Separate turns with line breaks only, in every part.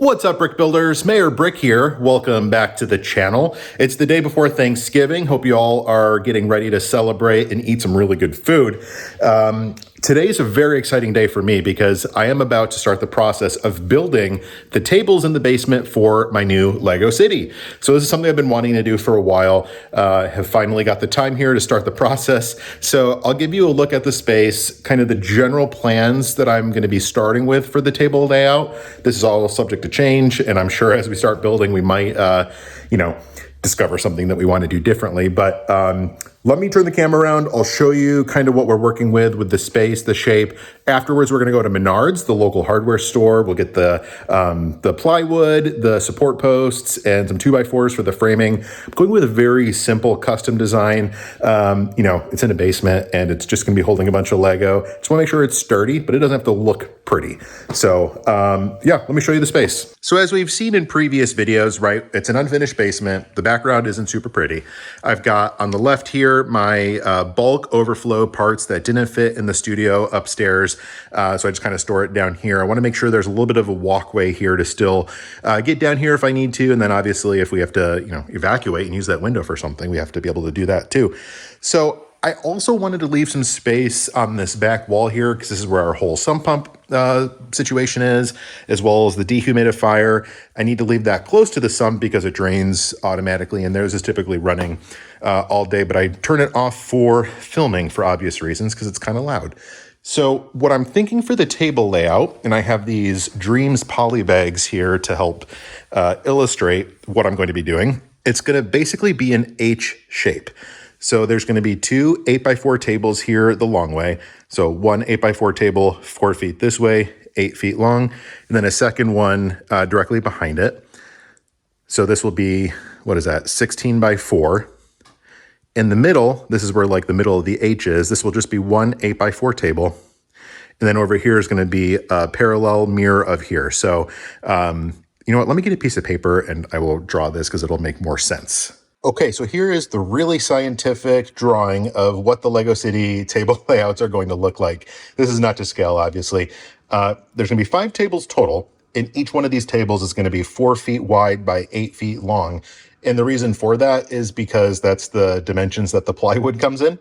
What's up, Brick Builders? Mayor Brick here. Welcome back to the channel. It's the day before Thanksgiving. Hope you all are getting ready to celebrate and eat some really good food. Today is a very exciting day for me because I am about to start the process of building the tables in the basement for my new Lego City. So this is something I've been wanting to do for a while. Have finally got the time here to start the process. So I'll give you a look at the space, kind of the general plans that I'm going to be starting with for the table layout. This is all subject to change, and I'm sure as we start building, we might, discover something that we want to do differently. But let me turn the camera around. I'll show you kind of what we're working with the space, the shape. Afterwards, we're going to go to Menards, the local hardware store. We'll get the plywood, the support posts, and some 2x4s for the framing. I'm going with a very simple custom design. It's in a basement and it's just going to be holding a bunch of Lego. Just want to make sure it's sturdy, but it doesn't have to look pretty. So let me show you the space. So as we've seen in previous videos, right, it's an unfinished basement. The background isn't super pretty. I've got on the left here my bulk overflow parts that didn't fit in the studio upstairs. So I just kind of store it down here. I want to make sure there's a little bit of a walkway here to still get down here if I need to. And then obviously if we have to, evacuate and use that window for something, we have to be able to do that too. So I also wanted to leave some space on this back wall here because this is where our whole sump pump situation is, as well as the dehumidifier. I need to leave that close to the sump because it drains automatically, and theirs is typically running all day, but I turn it off for filming for obvious reasons because it's kind of loud. So what I'm thinking for the table layout, and I have these Dreams poly bags here to help illustrate what I'm going to be doing. It's going to basically be an H shape. So there's going to be two 8x4 tables here the long way. So one 8x4 table, 4 feet this way, 8 feet long, and then a second one directly behind it. So this will be, 16 by 4. In the middle, this is where like the middle of the H is. This will just be one 8x4 table. And then over here is going to be a parallel mirror of here. So, you know what? Let me get a piece of paper and I will draw this because it'll make more sense. Okay, so here is the really scientific drawing of what the Lego City table layouts are going to look like. This is not to scale, obviously. There's going to be 5 tables total, and each one of these tables is going to be 4 feet wide by 8 feet long. And the reason for that is because that's the dimensions that the plywood comes in.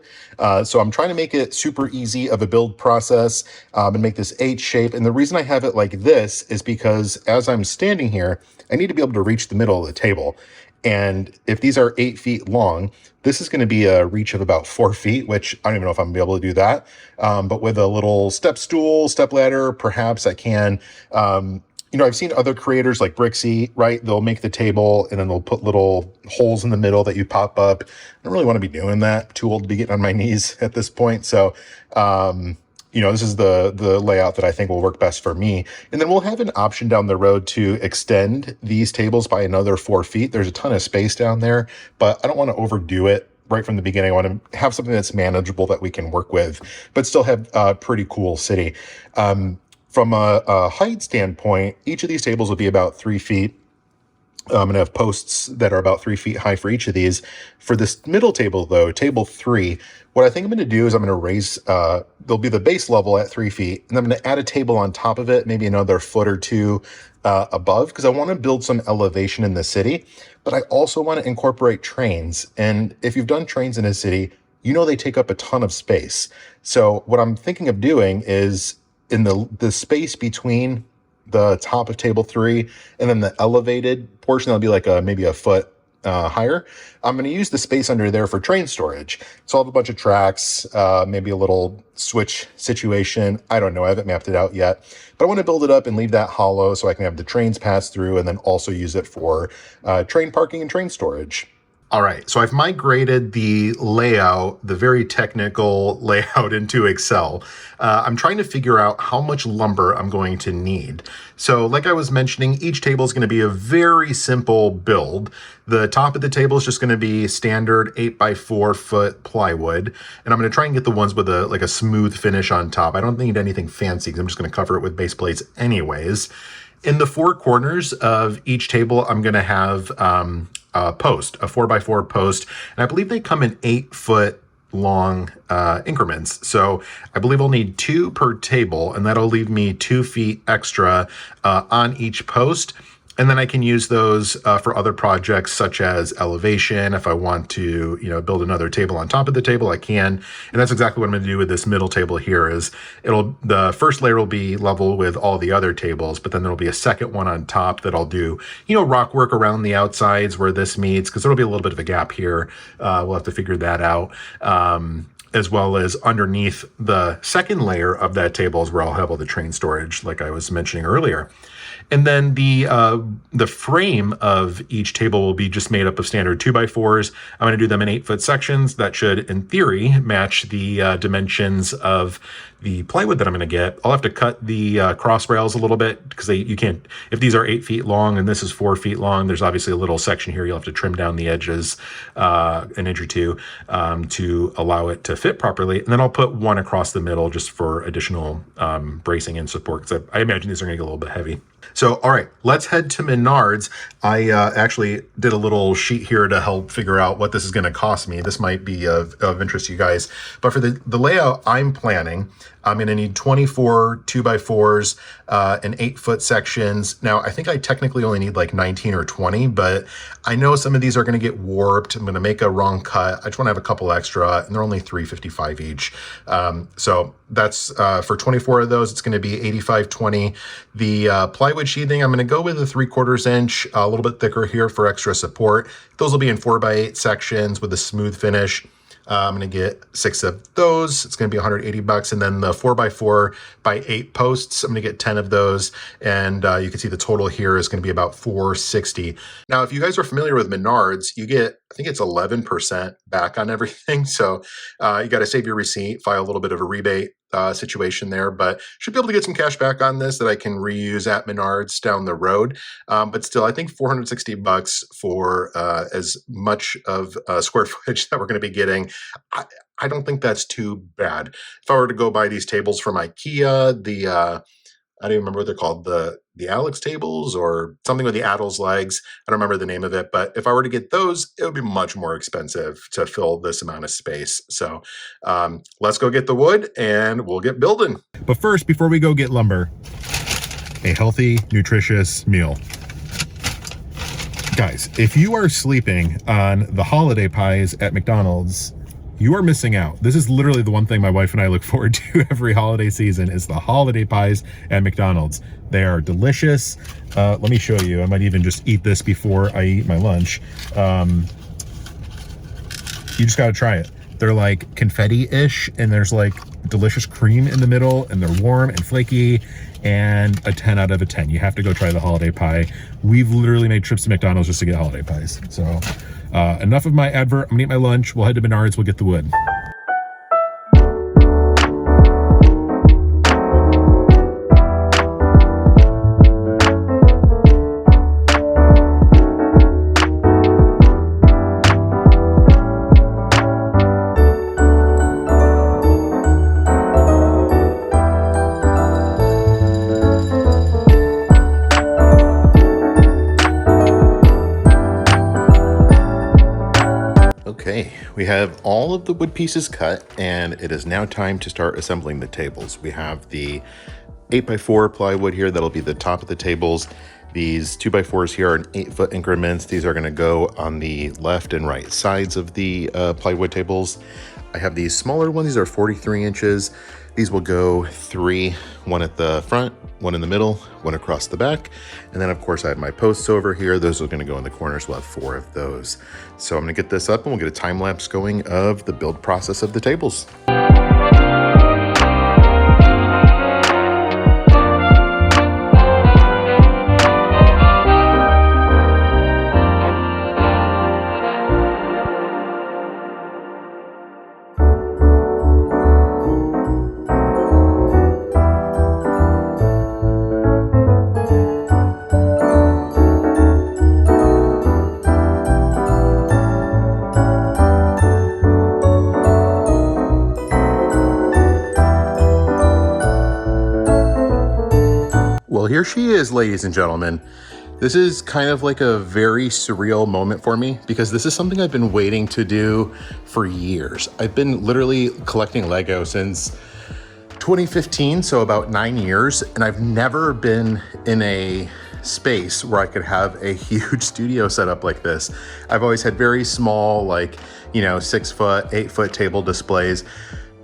So I'm trying to make it super easy of a build process and make this H shape. And the reason I have it like this is because as I'm standing here, I need to be able to reach the middle of the table. And if these are 8 feet long, this is going to be a reach of about 4 feet, which I don't even know if I'm going to be able to do that. But with a little step stool, step ladder, perhaps I can. I've seen other creators like Brixie, right? They'll make the table and then they'll put little holes in the middle that you pop up. I don't really want to be doing that. I'm too old to be getting on my knees at this point. So, this is the layout that I think will work best for me. And then we'll have an option down the road to extend these tables by another 4 feet. There's a ton of space down there, but I don't want to overdo it right from the beginning. I want to have something that's manageable that we can work with, but still have a pretty cool city. From a height standpoint, each of these tables will be about 3 feet. I'm going to have posts that are about 3 feet high for each of these. For this middle table, though, table 3, what I think I'm going to do is I'm going to raise, there'll be the base level at 3 feet, and I'm going to add a table on top of it, maybe another foot or two above, because I want to build some elevation in the city, but I also want to incorporate trains. And if you've done trains in a city, they take up a ton of space. So what I'm thinking of doing is in the space between the top of table 3 and then the elevated portion that'll be like maybe a foot higher, I'm going to use the space under there for train storage. So I'll have a bunch of tracks, maybe a little switch situation. I don't know. I haven't mapped it out yet, but I want to build it up and leave that hollow so I can have the trains pass through and then also use it for train parking and train storage. All right, so I've migrated the layout, the very technical layout, into Excel. I'm trying to figure out how much lumber I'm going to need. So like I was mentioning, each table is going to be a very simple build. The top of the table is just going to be standard 8x4 foot plywood. And I'm going to try and get the ones with a smooth finish on top. I don't need anything fancy because I'm just going to cover it with base plates anyways. In the 4 corners of each table, I'm going to have a 4x4 post. And I believe they come in 8 foot long increments. So I believe I'll need 2 per table, and that'll leave me 2 feet extra on each post. And then I can use those for other projects such as elevation. If I want to, build another table on top of the table, I can. And that's exactly what I'm going to do with this middle table here. Is the first layer will be level with all the other tables, but then there'll be a second one on top that I'll do, rock work around the outsides where this meets, because there'll be a little bit of a gap here. We'll have to figure that out. As well as underneath the second layer of that table is where I'll have all the train storage, like I was mentioning earlier. And then the frame of each table will be just made up of standard 2x4s. I'm going to do them in 8-foot sections. That should, in theory, match the dimensions of the plywood that I'm going to get. I'll have to cut the cross rails a little bit because you can't, if these are 8 feet long and this is 4 feet long, there's obviously a little section here. You'll have to trim down the edges an inch or two to allow it to fit properly. And then I'll put one across the middle just for additional bracing and support, because I imagine these are going to get a little bit heavy. So, all right, let's head to Menards. I actually did a little sheet here to help figure out what this is going to cost me. This might be of interest to you guys. But for the layout I'm planning, I'm going to need 24 2x4s and 8-foot sections. Now, I think I technically only need like 19 or 20, but I know some of these are going to get warped. I'm going to make a wrong cut. I just want to have a couple extra, and they're only $3.55 each. So that's for 24 of those, it's going to be $85.20. The plywood sheathing, I'm going to go with a 3/4 inch, a little bit thicker here for extra support. Those will be in 4x8 sections with a smooth finish. I'm going to get 6 of those. It's going to be $180. And then the 4x4x8 posts, I'm going to get 10 of those. And you can see the total here is going to be about $460. Now, if you guys are familiar with Menards, you get, I think it's 11% back on everything. So you got to save your receipt, file a little bit of a rebate situation there, but should be able to get some cash back on this that I can reuse at Menards down the road. But still, I think $460 for as much of square footage that we're going to be getting. I don't think that's too bad. If I were to go buy these tables from IKEA, I don't even remember what they're called, the Alex tables or something with the Addles legs. I don't remember the name of it, but if I were to get those, it would be much more expensive to fill this amount of space. So let's go get the wood and we'll get building. But first, before we go get lumber, a healthy, nutritious meal. Guys, if you are sleeping on the holiday pies at McDonald's, you are missing out. This is literally the one thing my wife and I look forward to every holiday season is the holiday pies at McDonald's. They are delicious. Let me show you. I might even just eat this before I eat my lunch. You just got to try it. They're like confetti-ish, and there's like delicious cream in the middle, and they're warm and flaky, and a 10 out of a 10. You have to go try the holiday pie. We've literally made trips to McDonald's just to get holiday pies. So enough of my advert. I'm gonna eat my lunch. We'll head to Menards. We'll get the wood. Okay, we have all of the wood pieces cut, and it is now time to start assembling the tables. We have the 8x4 plywood here that'll be the top of the tables. These 2x4s here are in 8-foot increments. These are going to go on the left and right sides of the plywood tables. I have these smaller ones. These are 43 inches. These will go 3, one at the front, one in the middle, one across the back. And then of course I have my posts over here. Those are gonna go in the corners. We'll have 4 of those. So I'm gonna get this up and we'll get a time lapse going of the build process of the tables. Well, here she is, ladies and gentlemen. This is kind of like a very surreal moment for me because this is something I've been waiting to do for years. I've been literally collecting Lego since 2015, so about 9 years, and I've never been in a space where I could have a huge studio set up like this. I've always had very small, like, 6 foot, 8 foot table displays.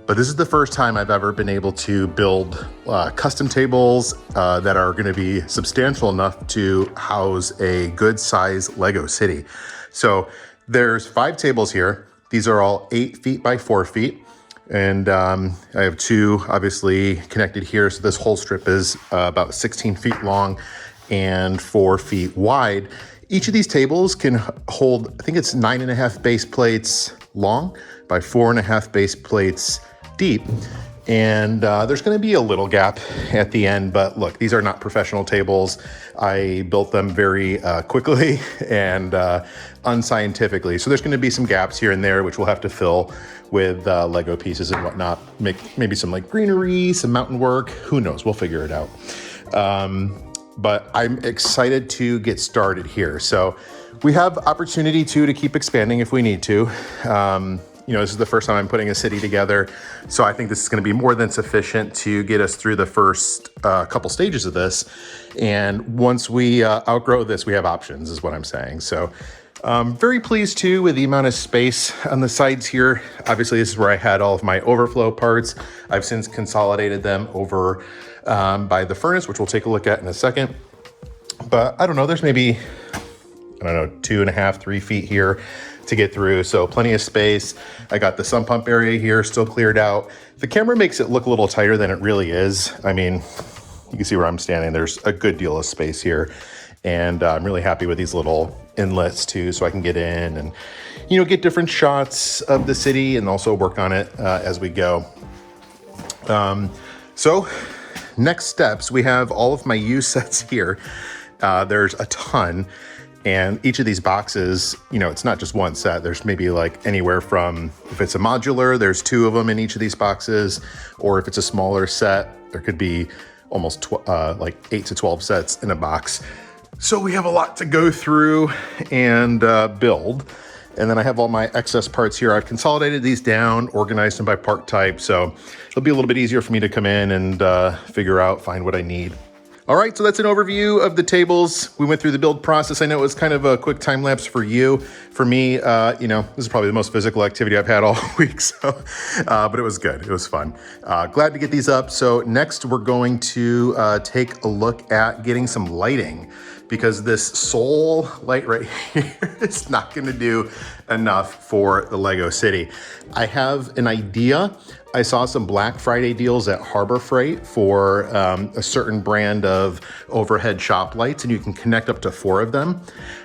But this is the first time I've ever been able to build custom tables that are gonna be substantial enough to house a good size Lego city. So there's 5 tables here. These are all 8 feet by 4 feet. And I have 2 obviously connected here. So this whole strip is about 16 feet long and 4 feet wide. Each of these tables can hold, I think it's 9.5 base plates long by 4.5 base plates deep. And there's gonna be a little gap at the end, but look, these are not professional tables. I built them very quickly and unscientifically. So there's gonna be some gaps here and there, which we'll have to fill with Lego pieces and whatnot. Make maybe some like greenery, some mountain work, who knows, we'll figure it out. But I'm excited to get started here. So we have opportunity to keep expanding if we need to. This is the first time I'm putting a city together. So I think this is gonna be more than sufficient to get us through the first couple stages of this. And once we outgrow this, we have options is what I'm saying. So very pleased too with the amount of space on the sides here. Obviously this is where I had all of my overflow parts. I've since consolidated them over by the furnace, which we'll take a look at in a second. But I don't know, there's maybe, 2.5, 3 feet here to get through. So plenty of space. I got the sump pump area here still cleared out. The camera makes it look a little tighter than it really is. I mean, you can see where I'm standing. There's a good deal of space here. And I'm really happy with these little inlets too, so I can get in and, get different shots of the city and also work on it as we go. So next steps, we have all of my U sets here. There's a ton. And each of these boxes, it's not just one set. There's maybe like anywhere from, if it's a modular, there's 2 of them in each of these boxes. Or if it's a smaller set, there could be almost like 8 to 12 sets in a box. So we have a lot to go through and build. And then I have all my excess parts here. I've consolidated these down, organized them by part type. So it'll be a little bit easier for me to come in and find what I need. All right, so that's an overview of the tables. We went through the build process. I know it was kind of a quick time lapse for you. For me, this is probably the most physical activity I've had all week, so, but it was good, it was fun. Glad to get these up. So next we're going to take a look at getting some lighting because this Soul light right here is not gonna do enough for the Lego City. I have an idea. I saw some Black Friday deals at Harbor Freight for a certain brand of overhead shop lights, and you can connect up to 4 of them.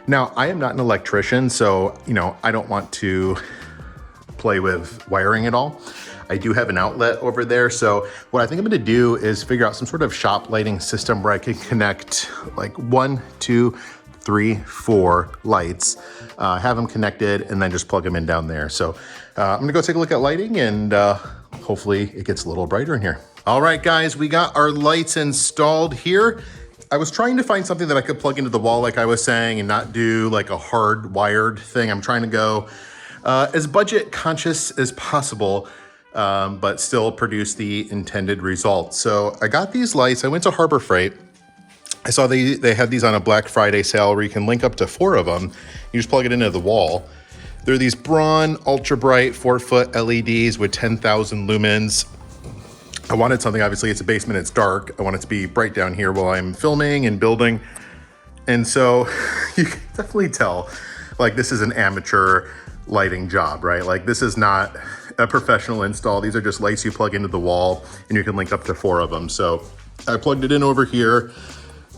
Now, I am not an electrician, so I don't want to play with wiring at all. I do have an outlet over there, so what I think I'm gonna do is figure out some sort of shop lighting system where I can connect like 1, 2, 3, 4 lights, have them connected, and then just plug them in down there. So I'm gonna go take a look at lighting and hopefully it gets a little brighter in here. All right, guys, we got our lights installed here. I was trying to find something that I could plug into the wall like I was saying and not do like a hard wired thing. I'm trying to go as budget conscious as possible, but still produce the intended result. So I got these lights. I went to Harbor Freight. I saw they had these on a Black Friday sale where you can link up to 4 of them. You just plug it into the wall. They're these Braun ultra bright 4-foot LEDs with 10,000 lumens. I wanted something, obviously it's a basement, it's dark. I want it to be bright down here while I'm filming and building. And so you can definitely tell, like, this is an amateur lighting job, right? Like, this is not a professional install. These are just lights you plug into the wall and you can link up to 4 of them. So I plugged it in over here.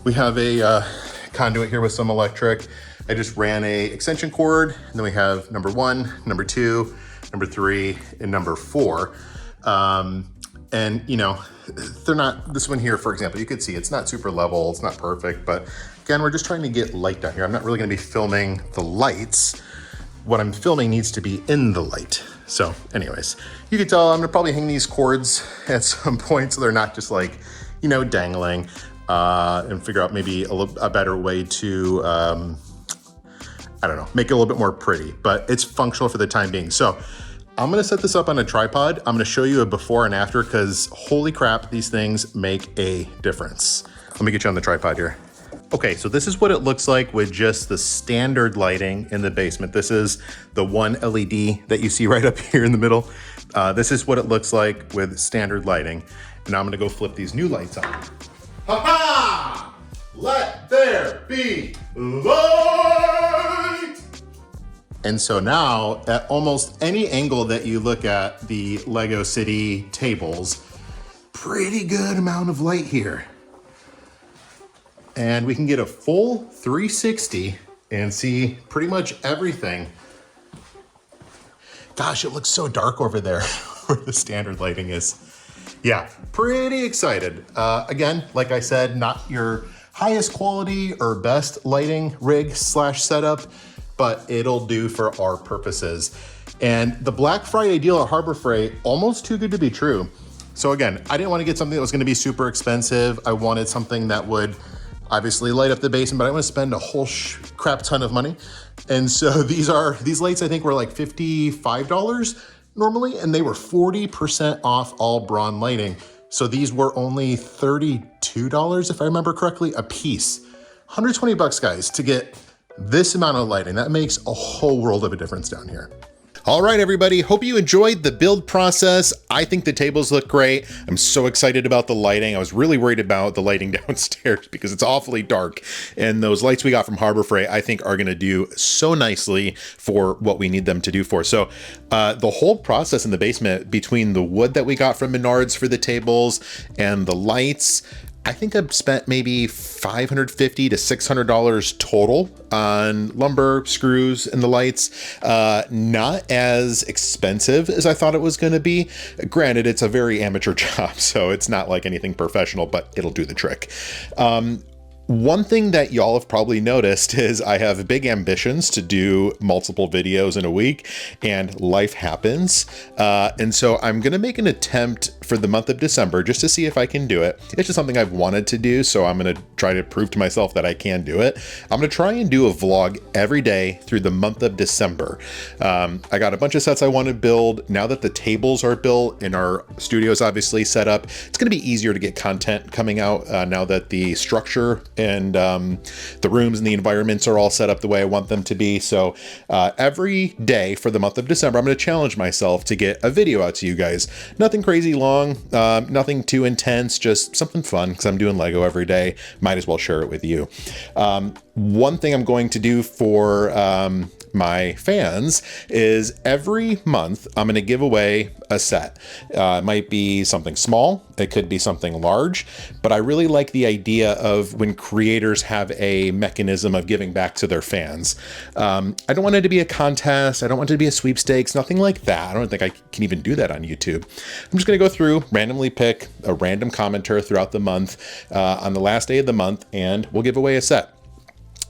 We have a conduit here with some electric. I just ran a extension cord, and then we have number 1, number 2, number 3, and number 4. And they're not, this one here, for example, you could see it's not super level, it's not perfect, but again, we're just trying to get light down here. I'm not really gonna be filming the lights. What I'm filming needs to be in the light. So anyways, you can tell I'm gonna probably hang these cords at some point so they're not just like, dangling. and figure out maybe a better way to, I don't know, make it a little bit more pretty, but it's functional for the time being. So I'm gonna set this up on a tripod. I'm gonna show you a before and after, because holy crap, these things make a difference. Let me get you on the tripod here. Okay, so this is what it looks like with just the standard lighting in the basement. This is the one LED that you see right up here in the middle. This is what it looks like with standard lighting. And now I'm gonna go flip these new lights on. Ha-ha! Let there be light! And so now, at almost any angle that you look at the Lego City tables, pretty good amount of light here. And we can get a full 360 and see pretty much everything. Gosh, it looks so dark over there where the standard lighting is. Yeah, pretty excited. Again, like I said, not your highest quality or best lighting rig slash setup, but it'll do for our purposes. And the Black Friday deal at Harbor Freight, almost too good to be true. So again, I didn't want to get something that was going to be super expensive. I wanted something that would obviously light up the basement, but I want to spend a whole crap ton of money. And so these lights, I think, were like $55 normally, and they were 40% off all Braun lighting. So these were only $32, if I remember correctly, a piece. 120 bucks, guys, to get this amount of lighting. That makes a whole world of a difference down here. All right, everybody, hope you enjoyed the build process. I think the tables look great. I'm so excited about the lighting. I was really worried about the lighting downstairs because it's awfully dark. And those lights we got from Harbor Freight, I think, are gonna do so nicely for what we need them to do for. So the whole process in the basement, between the wood that we got from Menards for the tables and the lights, I think I've spent maybe $550 to $600 total on lumber, screws, and the lights. Not as expensive as I thought it was going to be. Granted, it's a very amateur job, so it's not like anything professional, but it'll do the trick. One thing that y'all have probably noticed is I have big ambitions to do multiple videos in a week, and life happens. And so I'm going to make an attempt for the month of December just to see if I can do it. It's just something I've wanted to do, so I'm going to try to prove to myself that I can do it. I'm going to try and do a vlog every day through the month of December. I got a bunch of sets I want to build. Now that the tables are built and our studio's obviously set up, it's going to be easier to get content coming out now that the structure and the rooms and the environments are all set up the way I want them to be. So every day for the month of December, I'm going to challenge myself to get a video out to you guys. Nothing crazy long, nothing too intense, just something fun because I'm doing Lego every day. Might as well share it with you. One thing I'm going to do for my fans is every month I'm going to give away a set. It might be something small, it could be something large, but I really like the idea of when creators have a mechanism of giving back to their fans. I don't want it to be a contest, I don't want it to be a sweepstakes, nothing like that. I don't think I can even do that on YouTube. I'm just going to go through, randomly pick a random commenter throughout the month on the last day of the month, and we'll give away a set.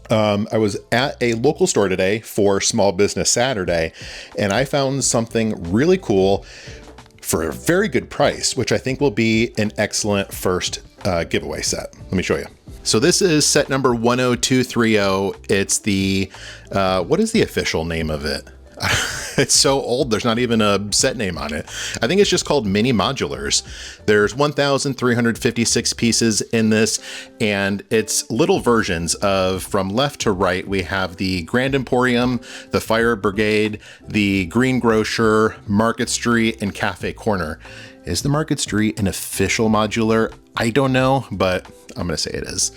I was at a local store today for Small Business Saturday, and I found something really cool for a very good price, which I think will be an excellent first giveaway set. Let me show you. So this is set number 10230. It's the, what is the official name of it? It's so old, there's not even a set name on it. I think it's just called Mini Modulars. There's 1,356 pieces in this, and it's little versions of, from left to right, we have the Grand Emporium, the Fire Brigade, the Green Grocer, Market Street, and Cafe Corner. Is the Market Street an official modular? I don't know, but I'm gonna say it is.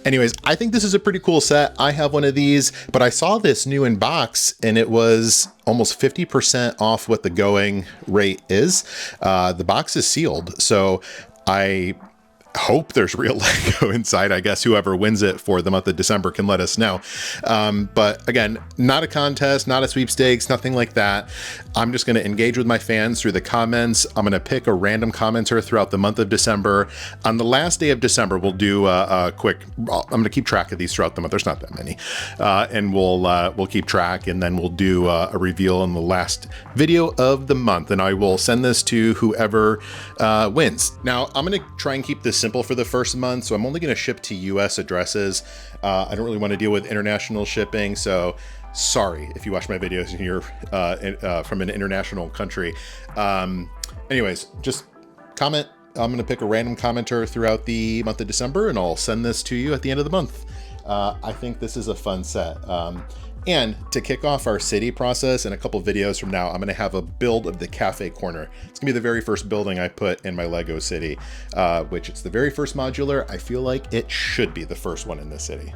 Anyways, I think this is a pretty cool set. I have one of these, but I saw this new in box and it was almost 50% off what the going rate is. The box is sealed, so I hope there's real Lego inside. I guess whoever wins it for the month of December can let us know. But again, not a contest, not a sweepstakes, nothing like that. I'm just going to engage with my fans through the comments. I'm going to pick a random commenter throughout the month of December. On the last day of December, we'll do a quick, I'm going to keep track of these throughout the month. There's not that many. And we'll keep track, and then we'll do a reveal in the last video of the month. And I will send this to whoever wins. Now, I'm going to try and keep this simple for the first month, so I'm only going to ship to US addresses. I don't really want to deal with international shipping, so sorry if you watch my videos and you're from an international country. Anyways, just comment. I'm going to pick a random commenter throughout the month of December, and I'll send this to you at the end of the month. I think this is a fun set. And to kick off our city process, in a couple videos from now, I'm going to have a build of the cafe corner. It's going to be the very first building I put in my Lego city, which it's the very first modular. I feel like it should be the first one in the city.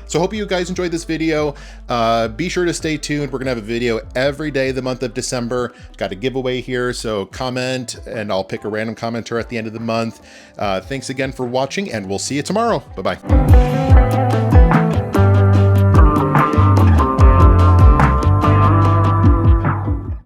So I hope you guys enjoyed this video. Be sure to stay tuned. We're gonna have a video every day the month of December. Got a giveaway here, so comment and I'll pick a random commenter at the end of the month. Thanks again for watching, and we'll see you tomorrow. Bye-bye.